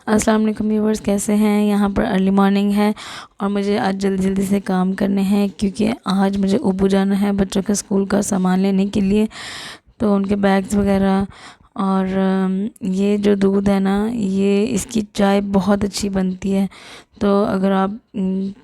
अस्सलाम वालेकुम व्यूअर्स, कैसे हैं। यहाँ पर अर्ली मॉर्निंग है और मुझे आज जल्दी जल्दी से काम करने हैं क्योंकि आज मुझे ऊपर जाना है बच्चों के स्कूल का सामान लेने के लिए। तो उनके बैग्स वगैरह और ये जो दूध है ना, ये इसकी चाय बहुत अच्छी बनती है। तो अगर आप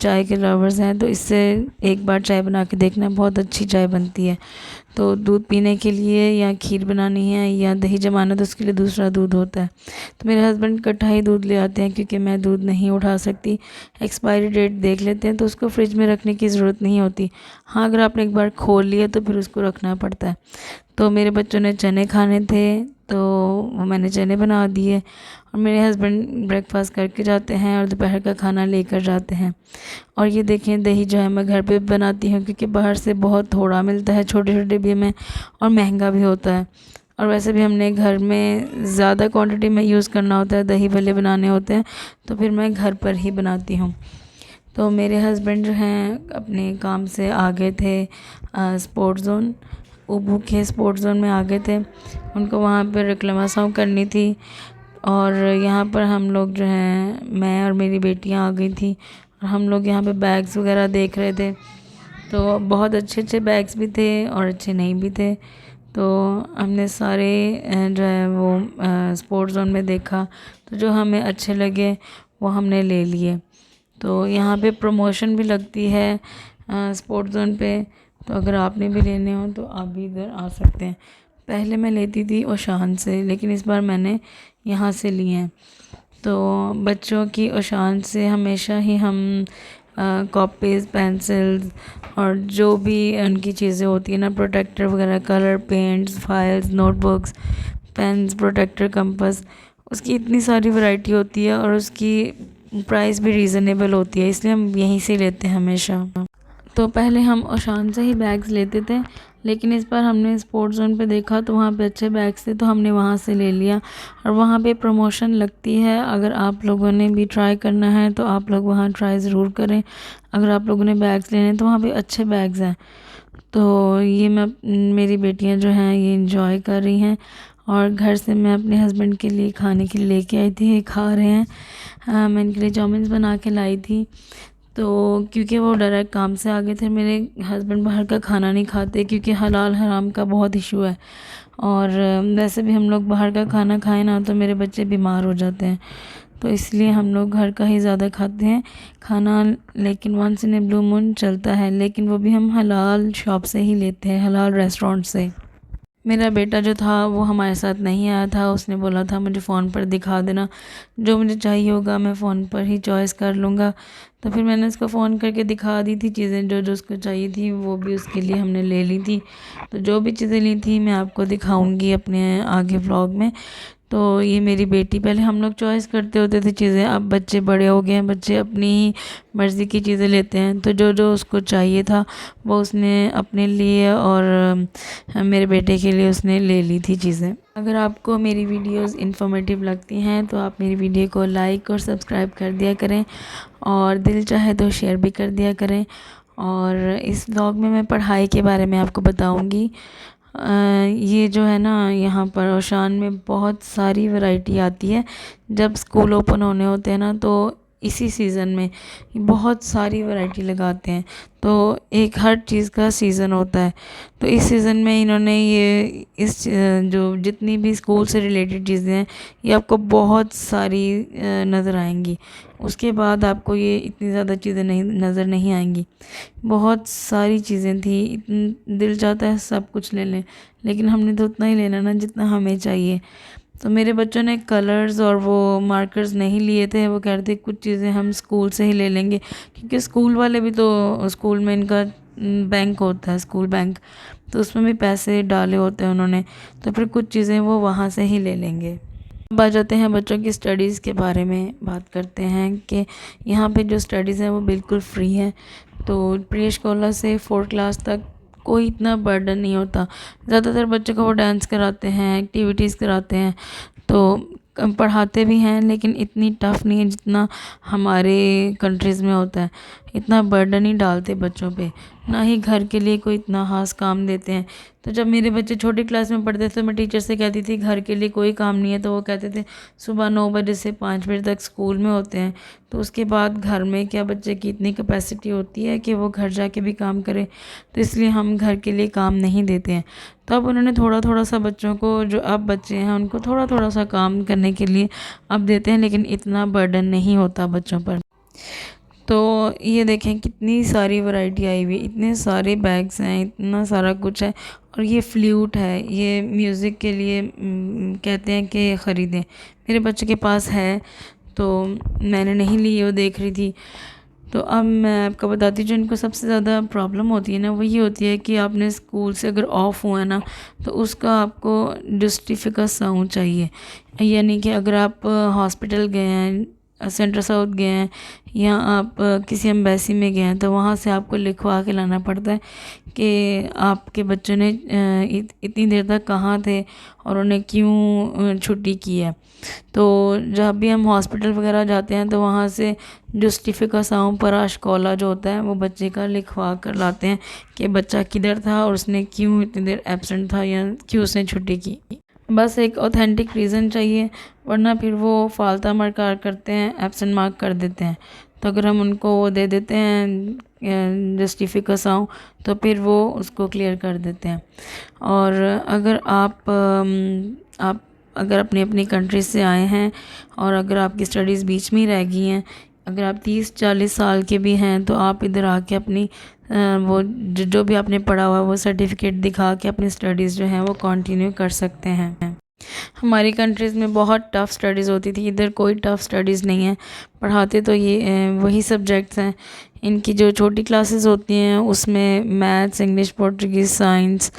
चाय के लवर्स हैं तो इससे एक बार चाय बना के देखना, बहुत अच्छी चाय बनती है। तो दूध पीने के लिए या खीर बनानी है या दही जमाना तो उसके लिए दूसरा दूध होता है। तो मेरे हस्बैंड इकट्ठा ही दूध ले आते हैं क्योंकि मैं दूध नहीं उठा सकती। एक्सपायरी डेट देख लेते हैं तो उसको फ्रिज में रखने की ज़रूरत नहीं होती। हाँ, अगर आपने एक बार खोल लिया तो फिर उसको रखना पड़ता है। तो मेरे बच्चों ने चने खाने थे तो वो मैंने चने बना दिए और मेरे हस्बैंड ब्रेकफास्ट करके जाते हैं और दोपहर का खाना लेकर जाते हैं। और ये देखें, दही जो है मैं घर पे बनाती हूँ क्योंकि बाहर से बहुत थोड़ा मिलता है, छोटे छोटे डिब्बे में, और महंगा भी होता है। और वैसे भी हमने घर में ज़्यादा क्वांटिटी में यूज़ करना होता है, दही भल्ले बनाने होते हैं, तो फिर मैं घर पर ही बनाती हूँ। तो मेरे हस्बैंड जो हैं अपने काम से आ गए थे स्पोर्ट्स ज़ोन, उबू के स्पोर्ट्स ज़ोन में आ गए थे। उनको वहाँ पर रिक्लेमेशन करनी थी और यहाँ पर हम लोग जो हैं, मैं और मेरी बेटियाँ आ गई थी और हम लोग यहाँ पे बैग्स वगैरह देख रहे थे। तो बहुत अच्छे अच्छे बैग्स भी थे और अच्छे नहीं भी थे। तो हमने सारे जो है वो स्पोर्ट्स ज़ोन में देखा, तो जो हमें अच्छे लगे वो हमने ले लिए। तो यहाँ पे प्रमोशन भी लगती है स्पोर्ट्स ज़ोन पे, तो अगर आपने भी लेने हो तो आप भी इधर आ सकते हैं। पहले मैं लेती थी ओशान से, लेकिन इस बार मैंने यहाँ से लिए हैं। तो बच्चों की ओशान से हमेशा ही हम कॉपीज़, पेंसिल्स और जो भी उनकी चीज़ें होती हैं ना, प्रोटेक्टर वगैरह, colour paints, files, notebooks, pens, protector, compass, उसकी इतनी सारी वैरायटी होती है और उसकी प्राइस भी रीज़नेबल होती है, इसलिए हम यहीं से लेते हैं हमेशा। तो पहले हम ओशान से ही बैग्स लेते थे, लेकिन इस बार हमने स्पोर्ट्स ज़ोन पे देखा तो वहाँ पे अच्छे बैग्स थे तो हमने वहाँ से ले लिया। और वहाँ पे प्रमोशन लगती है, अगर आप लोगों ने भी ट्राई करना है तो आप लोग वहाँ ट्राई ज़रूर करें। अगर आप लोगों ने बैग्स लेने हैं तो वहाँ पे अच्छे बैग्स हैं। तो ये मैं मेरी बेटियाँ जो हैं ये इंजॉय कर रही हैं और घर से मैं अपने हस्बैंड के लिए खाने के लिए लेके आई थी, ये खा रहे हैं। मैं इनके लिए चाउमीन बना के लाई थी। तो क्योंकि वो डायरेक्ट काम से आ गए थे, मेरे हस्बैंड बाहर का खाना नहीं खाते क्योंकि हलाल हराम का बहुत इशू है। और वैसे भी हम लोग बाहर का खाना खाएं ना तो मेरे बच्चे बीमार हो जाते हैं, तो इसलिए हम लोग घर का ही ज़्यादा खाते हैं खाना। लेकिन once in a blue moon चलता है, लेकिन वो भी हम हलाल शॉप से ही लेते हैं, हलाल रेस्टोरेंट से। मेरा बेटा जो था वो हमारे साथ नहीं आया था, उसने बोला था मुझे फ़ोन पर दिखा देना, जो मुझे चाहिए होगा मैं फ़ोन पर ही चॉइस कर लूँगा। तो फिर मैंने उसको फ़ोन करके दिखा दी थी चीज़ें, जो जो उसको चाहिए थी वो भी उसके लिए हमने ले ली थी। तो जो भी चीज़ें ली थी मैं आपको दिखाऊंगी अपने आगे व्लॉग में। तो ये मेरी बेटी, पहले हम लोग चॉइस करते होते थे चीज़ें, अब बच्चे बड़े हो गए हैं, बच्चे अपनी ही मर्ज़ी की चीज़ें लेते हैं। तो जो जो उसको चाहिए था वो उसने अपने लिए और मेरे बेटे के लिए उसने ले ली थी चीज़ें। अगर आपको मेरी वीडियोस इन्फॉर्मेटिव लगती हैं तो आप मेरी वीडियो को लाइक और सब्सक्राइब कर दिया करें और दिल चाहे तो शेयर भी कर दिया करें। और इस व्लॉग में मैं पढ़ाई के बारे में आपको बताऊंगी। ये जो है ना, यहाँ पर ओशान में बहुत सारी वैरायटी आती है। जब स्कूल ओपन होने होते हैं ना तो इसी सीज़न में बहुत सारी वैरायटी लगाते हैं। तो एक हर चीज़ का सीज़न होता है, तो इस सीज़न में इन्होंने ये जो जितनी भी स्कूल से रिलेटेड चीज़ें हैं ये आपको बहुत सारी नज़र आएंगी। उसके बाद आपको ये इतनी ज़्यादा चीज़ें नहीं नज़र नहीं आएंगी। बहुत सारी चीज़ें थी, दिल चाहता है सब कुछ ले लें, लेकिन हमने तो उतना ही लेना ना जितना हमें चाहिए। तो मेरे बच्चों ने कलर्स और वो मार्कर्स नहीं लिए थे, वो कह रहे थे कुछ चीज़ें हम स्कूल से ही ले लेंगे क्योंकि स्कूल वाले भी तो, स्कूल में इनका बैंक होता है, स्कूल बैंक, तो उसमें भी पैसे डाले होते हैं उन्होंने, तो फिर कुछ चीज़ें वो वहाँ से ही ले लेंगे। अब आ जाते हैं बच्चों की स्टडीज़ के बारे में बात करते हैं कि यहाँ पे जो स्टडीज़ है वो बिल्कुल फ्री है। तो प्री स्कूल से 4th क्लास तक कोई इतना बर्डन नहीं होता। ज़्यादातर बच्चों को वो डांस कराते हैं, एक्टिविटीज़ कराते हैं, तो पढ़ाते भी हैं, लेकिन इतनी टफ़ नहीं है जितना हमारे कंट्रीज़ में होता है। इतना बर्डन नहीं डालते बच्चों पे। ना ही घर के लिए कोई इतना ख़ास काम देते हैं। तो जब मेरे बच्चे छोटी क्लास में पढ़ते थे तो मैं टीचर से कहती थी घर के लिए कोई काम नहीं है, तो वो कहते थे सुबह 9 बजे से 5 बजे तक स्कूल में होते हैं, तो उसके बाद घर में क्या बच्चे की इतनी कैपेसिटी होती है कि वो घर जाके भी काम करे, तो इसलिए हम घर के लिए काम नहीं देते हैं। तो अब उन्होंने थोड़ा थोड़ा सा बच्चों को, जो अब बच्चे हैं उनको थोड़ा थोड़ा सा काम करने के लिए अब देते हैं, लेकिन इतना बर्डन नहीं होता बच्चों पर। तो ये देखें कितनी सारी वैरायटी आई हुई है, इतने सारे बैग्स हैं, इतना सारा कुछ है। और ये फ्लूट है, ये म्यूज़िक के लिए कहते हैं कि ख़रीदें। मेरे बच्चे के पास है तो मैंने नहीं ली, वो देख रही थी। तो अब मैं आपको बताती हूँ, जो इनको सबसे ज़्यादा प्रॉब्लम होती है ना, वो ये होती है कि आपने स्कूल से अगर ऑफ़ हुआ है ना, तो उसका आपको जस्टिफिकेशन साउंड चाहिए। यानी कि अगर आप हॉस्पिटल गए हैं, सेंट्रल साउथ गए हैं, या आप किसी एम्बेसी में गए हैं, तो वहाँ से आपको लिखवा के लाना पड़ता है कि आपके बच्चों ने इतनी देर तक कहाँ थे और उन्हें क्यों छुट्टी की है। तो जब भी हम हॉस्पिटल वगैरह जाते हैं तो वहाँ से जस्टिफिकेशन पराशकौला जो होता है वो बच्चे का लिखवा कर लाते हैं कि बच्चा किधर था और उसने क्यों इतनी देर एब्सेंट था या क्यों उसने छुट्टी की। बस एक ऑथेंटिक रीज़न चाहिए, वरना फिर वो फालतू मार्कार करते हैं, एब्सेंट मार्क कर देते हैं। तो अगर हम उनको वो दे देते हैं जस्टिफिकेशन, तो फिर वो उसको क्लियर कर देते हैं। और अगर आप अगर अपनी अपनी कंट्री से आए हैं और अगर आपकी स्टडीज़ बीच में ही रह गई हैं, अगर आप 30-40 साल के भी हैं, तो आप इधर आके अपनी वो जो भी आपने पढ़ा हुआ है वो सर्टिफिकेट दिखा के अपनी स्टडीज़ जो हैं वो कंटिन्यू कर सकते हैं। हमारी कंट्रीज़ में बहुत टफ़ स्टडीज़ होती थी, इधर कोई टफ़ स्टडीज़ नहीं है। पढ़ाते तो ये वही सब्जेक्ट्स हैं। इनकी जो छोटी क्लासेस होती हैं उसमें मैथ्स, इंग्लिश, पोर्टुगीज़, साइंस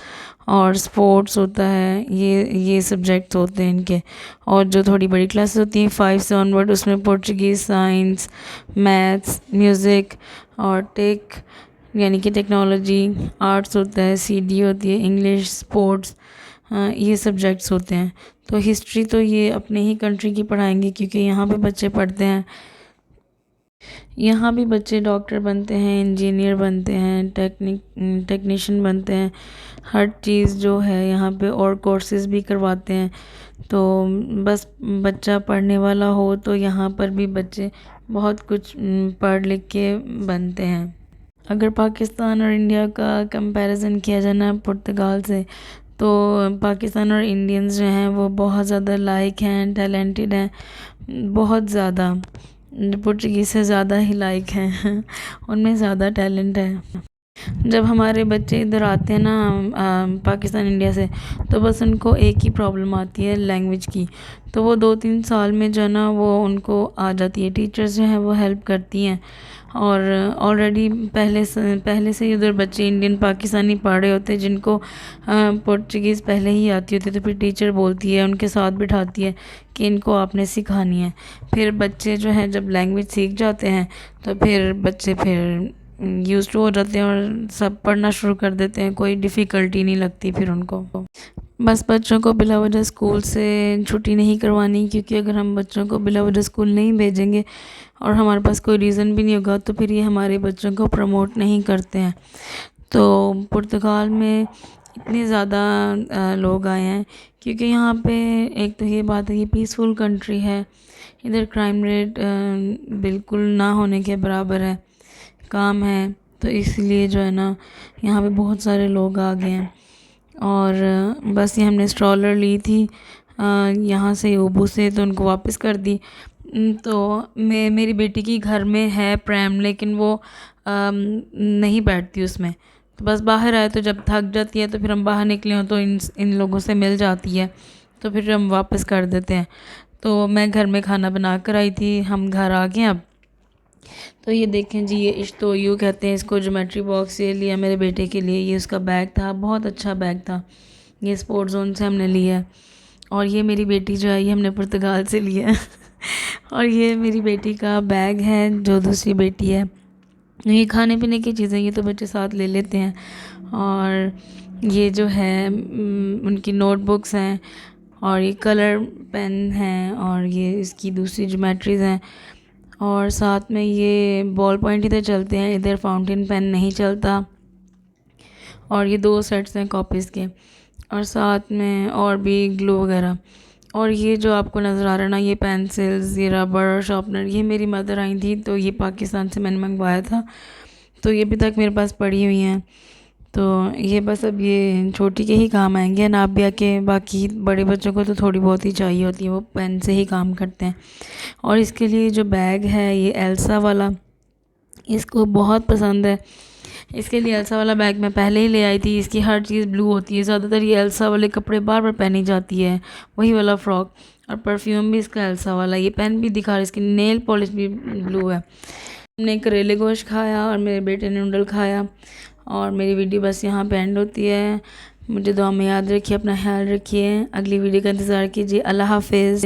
और स्पोर्ट्स होता है, ये सब्जेक्ट्स होते हैं इनके। और जो थोड़ी बड़ी क्लासेस होती हैं 5 से ऑनवर्ड, उसमें पोर्टुगीज़, साइंस, मैथ्स, म्यूज़िक और टेक यानी कि टेक्नोलॉजी, आर्ट्स होता है, सीडी होती है, इंग्लिश, स्पोर्ट्स, ये सब्जेक्ट्स होते हैं। तो हिस्ट्री तो ये अपने ही कंट्री की पढ़ाएंगे, क्योंकि यहाँ पे बच्चे पढ़ते हैं। यहाँ भी बच्चे डॉक्टर बनते हैं, इंजीनियर बनते हैं, टेक्नीशियन बनते हैं। हर चीज़ जो है यहाँ पे, और कोर्सेज़ भी करवाते हैं। तो बस बच्चा पढ़ने वाला हो तो यहाँ पर भी बच्चे बहुत कुछ पढ़ लिख के बनते हैं। अगर पाकिस्तान और इंडिया का कंपैरिजन किया जाए ना पुर्तगाल से, तो पाकिस्तान और इंडियंस जो हैं वो बहुत ज़्यादा लाइक हैं, टैलेंटेड हैं, बहुत ज़्यादा, पुर्तगीज़ से ज़्यादा ही लाइक हैं उनमें ज़्यादा टैलेंट है। जब हमारे बच्चे इधर आते हैं ना पाकिस्तान इंडिया से, तो बस उनको एक ही प्रॉब्लम आती है लैंग्वेज की। तो वो 2-3 साल में जो है ना वो उनको आ जाती है, टीचर्स जो हैं वो हेल्प करती हैं। और ऑलरेडी पहले से ही उधर बच्चे इंडियन पाकिस्तानी पढ़ रहे होते हैं, जिनको पोर्चुगीज़ पहले ही आती होती है, तो फिर टीचर बोलती है, उनके साथ बिठाती है कि इनको आपने सिखानी है। फिर बच्चे जो हैं जब लैंग्वेज सीख जाते हैं तो फिर बच्चे फिर यूज़ टू हो जाते हैं और सब पढ़ना शुरू कर देते हैं, कोई डिफ़िकल्टी नहीं लगती फिर उनको। बस बच्चों को बिला वजह स्कूल से छुट्टी नहीं करवानी, क्योंकि अगर हम बच्चों को बिला वजह स्कूल नहीं भेजेंगे और हमारे पास कोई रीज़न भी नहीं होगा, तो फिर ये हमारे बच्चों को प्रमोट नहीं करते हैं। तो पुर्तगाल में इतने ज़्यादा लोग आए हैं क्योंकि यहाँ पे एक तो ये बात है, ये पीसफुल कंट्री है। इधर क्राइम रेट बिल्कुल ना होने के बराबर है, काम है। तो इसलिए जो है ना यहाँ पे बहुत सारे लोग आ गए हैं। और बस ये हमने स्ट्रॉलर ली थी यहाँ से ओबू से, तो उनको वापस कर दी। तो मेरी बेटी की घर में है प्रैम, लेकिन वो नहीं बैठती उसमें। तो बस बाहर आए तो जब थक जाती है तो फिर हम बाहर निकले हों तो इन लोगों से मिल जाती है, तो फिर हम वापस कर देते हैं। तो मैं घर में खाना बना कर आई थी, हम घर आ गए अब। तो ये देखें जी, ये इश्तोयू कहते हैं इसको, ज्योमेट्री बॉक्स ये लिया मेरे बेटे के लिए। ये उसका बैग था, बहुत अच्छा बैग था, ये स्पोर्ट्स जोन से हमने लिया है। और ये मेरी बेटी जो है ये हमने पुर्तगाल से लिया है और ये मेरी बेटी का बैग है, जो दूसरी बेटी है। ये खाने पीने की चीज़ें ये तो बच्चे साथ ले लेते हैं। और ये जो है उनकी नोटबुक्स हैं, और ये कलर पेन हैं, और ये इसकी दूसरी ज्योमेट्रीज़ हैं। और साथ में ये बॉल पॉइंट इधर चलते हैं, इधर फाउंटेन पेन नहीं चलता। और ये 2 सेट्स हैं कॉपीज़ के, और साथ में और भी ग्लू वगैरह। और ये जो आपको नज़र आ रहा है ना, ये पेंसिल्स, ये रबर शार्पनर, ये मेरी मदर आई थी तो ये पाकिस्तान से मैंने मंगवाया था, तो ये अभी तक मेरे पास पड़ी हुई हैं। तो ये बस अब ये छोटी के ही काम आएंगे, नाबिया के। बाकी बड़े बच्चों को तो थोड़ी बहुत ही चाहिए होती है, वो पेन से ही काम करते हैं। और इसके लिए जो बैग है ये एल्सा वाला, इसको बहुत पसंद है। इसके लिए एल्सा वाला बैग मैं पहले ही ले आई थी। इसकी हर चीज़ ब्लू होती है, ज़्यादातर ये एल्सा वाले कपड़े बार बार पहनी जाती है, वही वाला फ्रॉक। और परफ्यूम भी इसका एल्सा वाला। ये पेन भी दिखा रहा है, इसकी नेल पॉलिश भी ब्लू है। हमने करेले गोश्त खाया और मेरे बेटे ने नूडल खाया। और मेरी वीडियो बस यहाँ पे एंड होती है। मुझे दुआ में याद रखिए, अपना ख्याल रखिए। अगली वीडियो का इंतज़ार कीजिए। अल्लाह हाफिज़।